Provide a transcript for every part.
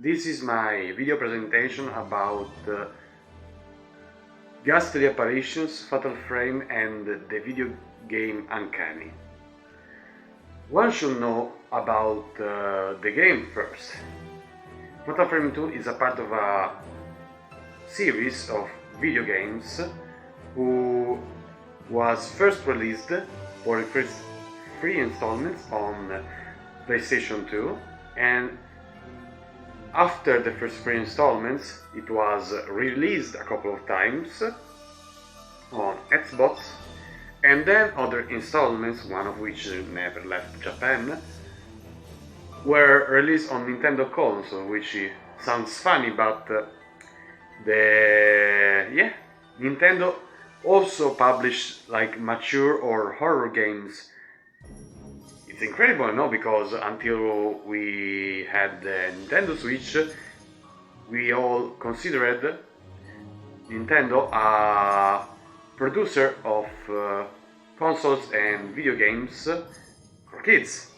This is my video presentation about Ghastly apparitions, Fatal Frame and the video game Uncanny. One should know about the game first. Fatal Frame 2 is a part of a series of video games who was first released for the first 3 installments on PlayStation 2, and after the first 3 installments it was released a couple of times on Xbox, and then other installments, one of which never left Japan, were released on Nintendo console, which sounds funny, but Nintendo also published like mature or horror games. It's incredible, no? Because until we had the Nintendo Switch, we all considered Nintendo a producer of consoles and video games for kids.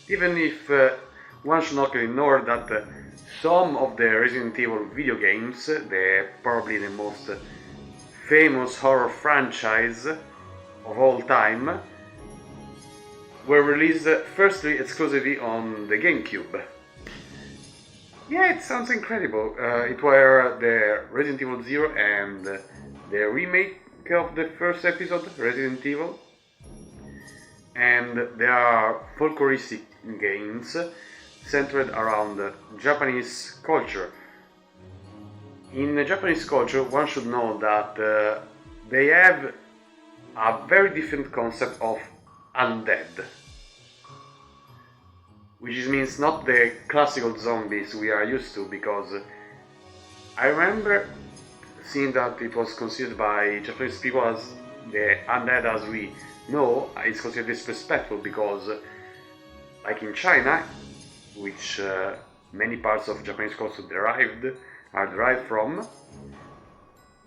Even if one should not ignore that some of the Resident Evil video games, probably the most famous horror franchise of all time, were released firstly exclusively on the GameCube. Yeah, it sounds incredible. It were the Resident Evil 0 and the remake of the first episode, Resident Evil. And there are folkloristic games centered around Japanese culture. In Japanese culture, one should know that they have a very different concept of undead, which means not the classical zombies we are used to, because I remember seeing that it was considered by Japanese people as the undead as we know is considered disrespectful, because like in China, which many parts of Japanese culture are derived from,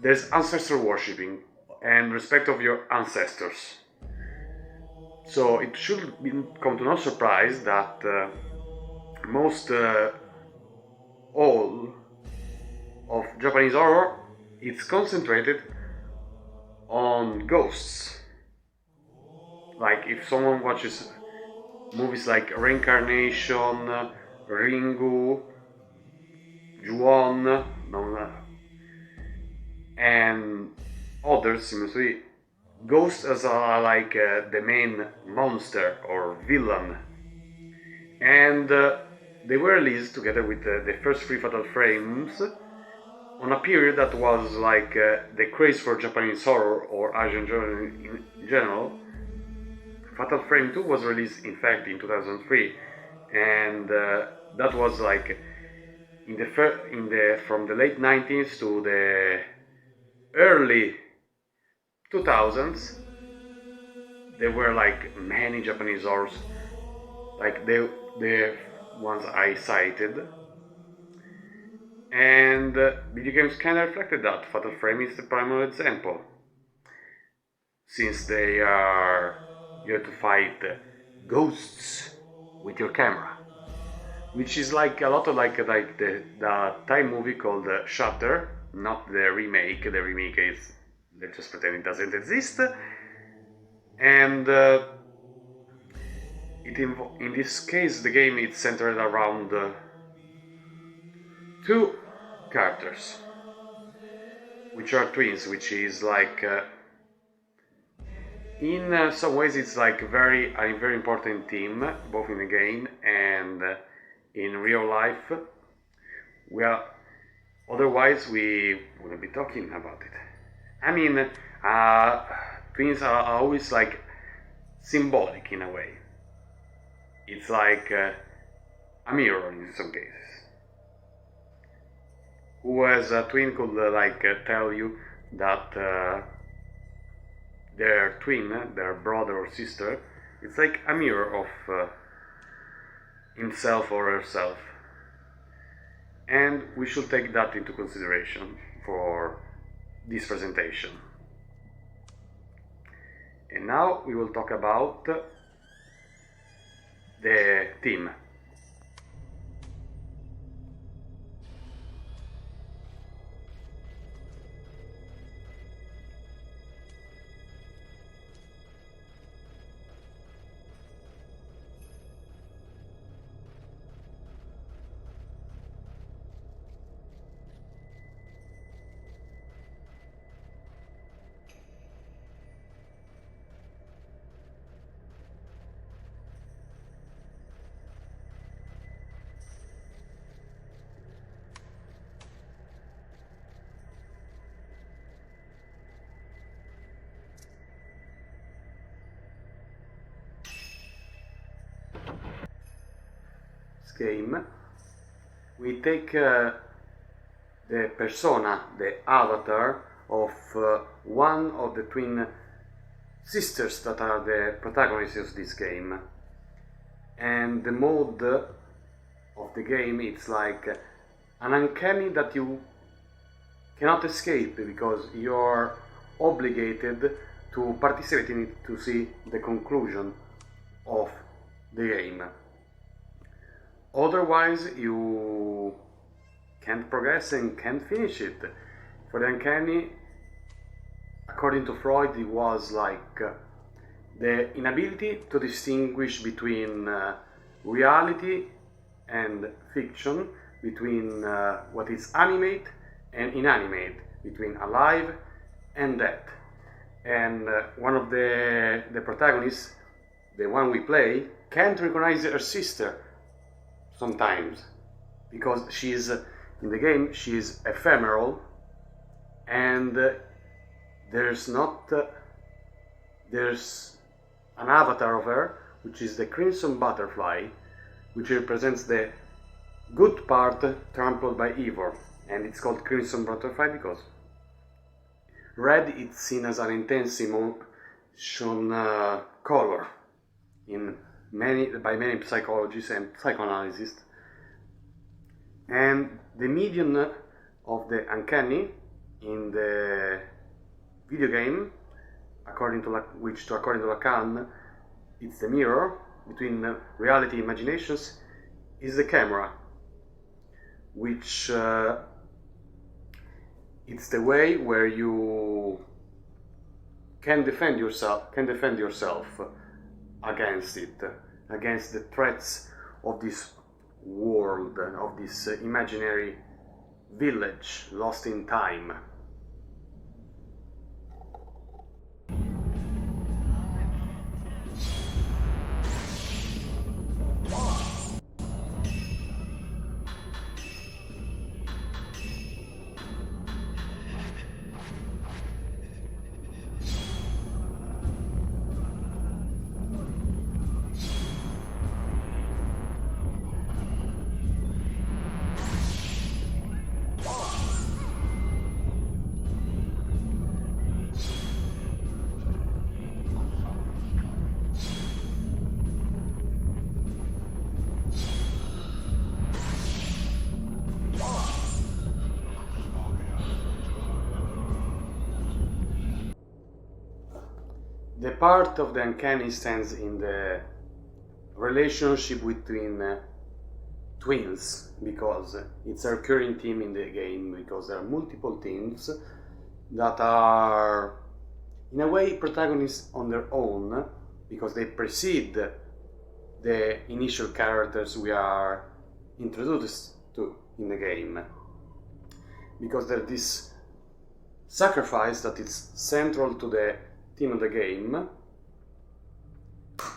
there's ancestor worshipping and respect of your ancestors. So it should come to no surprise that most all of Japanese horror is concentrated on ghosts. Like if someone watches movies like Reincarnation, Ringu, Ju-on, and others, seriously, ghosts are like the main monster or villain, and they were released together with the first 3 Fatal Frames on a period that was like the craze for Japanese horror or Asian genre in general. Fatal Frame 2 was released in fact in 2003, and that was like from the late 90s to the early 2000s. There were like many Japanese horrors, like the ones I cited, and video games kind of reflected that. Fatal Frame is the primary example, since you have to fight ghosts with your camera, which is like a lot of like the Thai movie called Shutter, not the remake. The remake is, let's just pretend it doesn't exist. And in this case, the game is centered around 2 characters, which are twins, which is like in some ways it's like a very important theme, both in the game and in real life. Otherwise we wouldn't be talking about it. I mean, twins are always like symbolic in a way. It's like a mirror in some cases. Who as a twin could tell you that their twin, their brother or sister, it's like a mirror of himself or herself. And we should take that into consideration for this presentation. And now we will talk about the theme. game, we take the persona, the avatar of one of the twin sisters that are the protagonists of this game. And the mode of the game, it's like an uncanny that you cannot escape because you're obligated to participate in it to see the conclusion of the game. Otherwise you can't progress and can't finish it. For the uncanny, according to Freud, it was like the inability to distinguish between reality and fiction, between what is animate and inanimate, between alive and dead. And one of the protagonists, the one we play, can't recognize her sister sometimes because she's in the game, she's ephemeral, and there's an avatar of her, which is the crimson butterfly, which represents the good part trampled by evil, and it's called crimson butterfly because red is seen as an intense emotion color by many psychologists and psychoanalysts. And the medium of the uncanny in the video game, according to Lacan, it's the mirror between reality and imaginations, is the camera, which it's the way where you can defend yourself against it, against the threats of this world, of this imaginary village lost in time. The part of the uncanny stands in the relationship between twins, because it's a recurring theme in the game, because there are multiple teams that are in a way protagonists on their own, because they precede the initial characters we are introduced to in the game, because there's this sacrifice that is central to the theme of the game,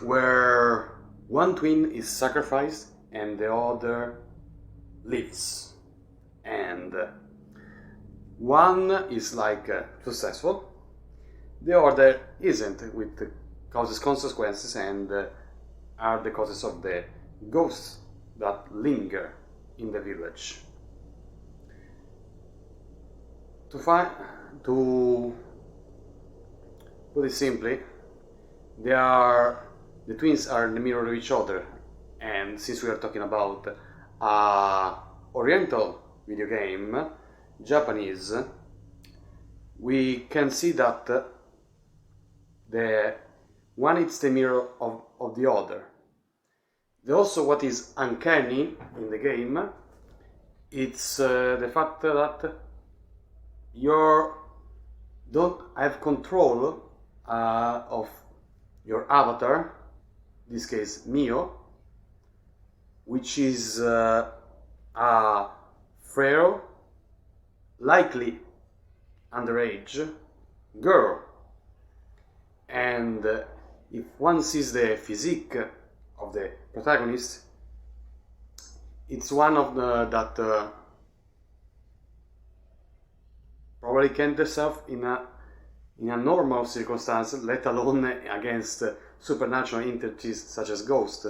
where one twin is sacrificed and the other lives, and one is like successful, the other isn't, with causes consequences, and are the causes of the ghosts that linger in the village. To put it simply, the twins are the mirror of each other, and since we are talking about Oriental video game, Japanese, we can see that the one is the mirror of the other. Also, what is uncanny in the game, it's the fact that you don't have control of your avatar, in this case Mio, which is a frail, likely underage girl, and if one sees the physique of the protagonist, it's one of that probably can't herself in a normal circumstance, let alone against supernatural entities such as ghosts.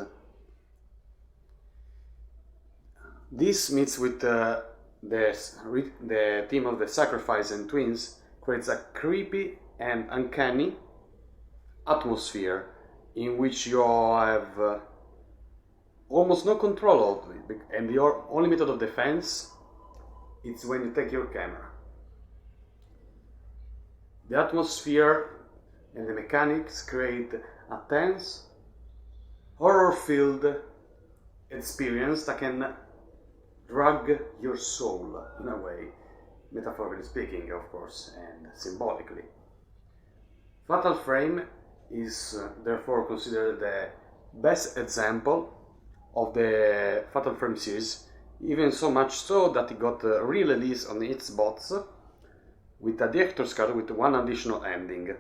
This meets with the theme of the sacrifice and twins, creates a creepy and uncanny atmosphere in which you have almost no control of it, and your only method of defense is when you take your camera. The atmosphere and the mechanics create a tense, horror-filled experience that can drag your soul in a way, metaphorically speaking, of course, and symbolically. Fatal Frame is therefore considered the best example of the Fatal Frame series, even so much so that it got re-released on its box with a director's cut with one additional ending.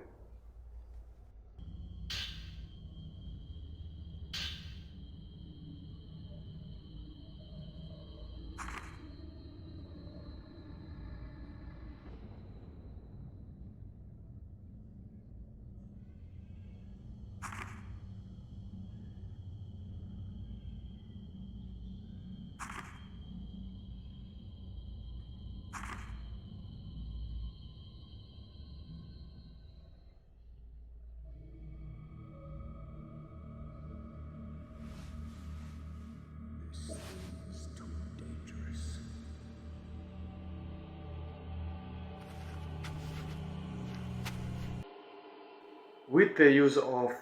With the use of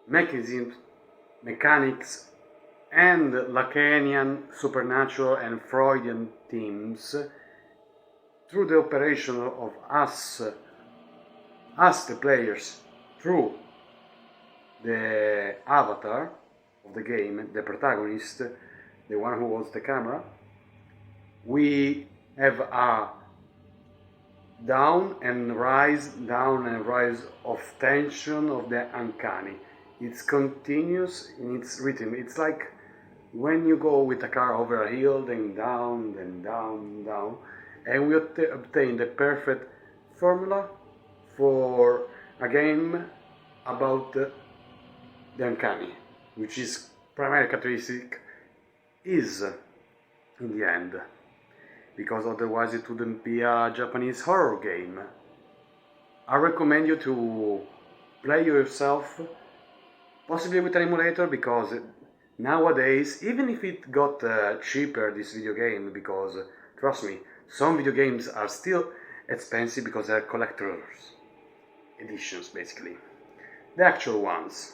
mechanisms, mechanics, and Lacanian, supernatural, and Freudian themes, through the operation of us, the players, through the avatar of the game, the protagonist, the one who holds the camera, we have a down and rise of tension of the uncanny. It's continuous in its rhythm. It's like when you go with a car over a hill, then down, and we obtain the perfect formula for a game about the uncanny, which is primary characteristic is in the end, because otherwise it wouldn't be a Japanese horror game. I recommend you to play yourself, possibly with an emulator, because nowadays, even if it got cheaper, this video game, because trust me, some video games are still expensive because they're collector's editions, basically. The actual ones,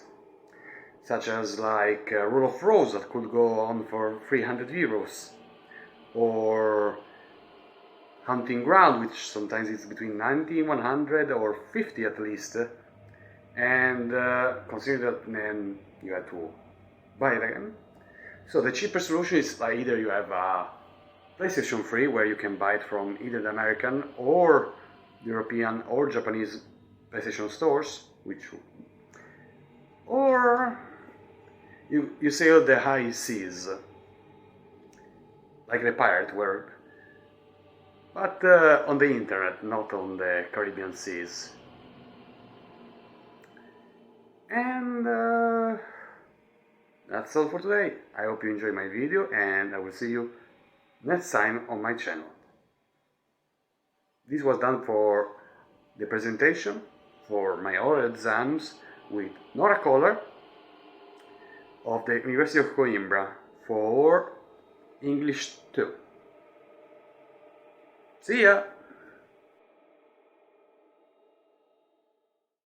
such as like Rule of Rose, that could go on for 300 euros, or Hunting Ground, which sometimes is between 90, 100 or 50 at least, and consider that then you have to buy it again. So the cheaper solution is like either you have a PlayStation 3 where you can buy it from either the American or European or Japanese PlayStation stores, or you sail the high seas like the pirate world, but on the internet, not on the Caribbean seas. And that's all for today. I hope you enjoyed my video, and I will see you next time on my channel. This was done for the presentation for my oral exams with Nora Kohler of the University of Coimbra for English 2. See ya!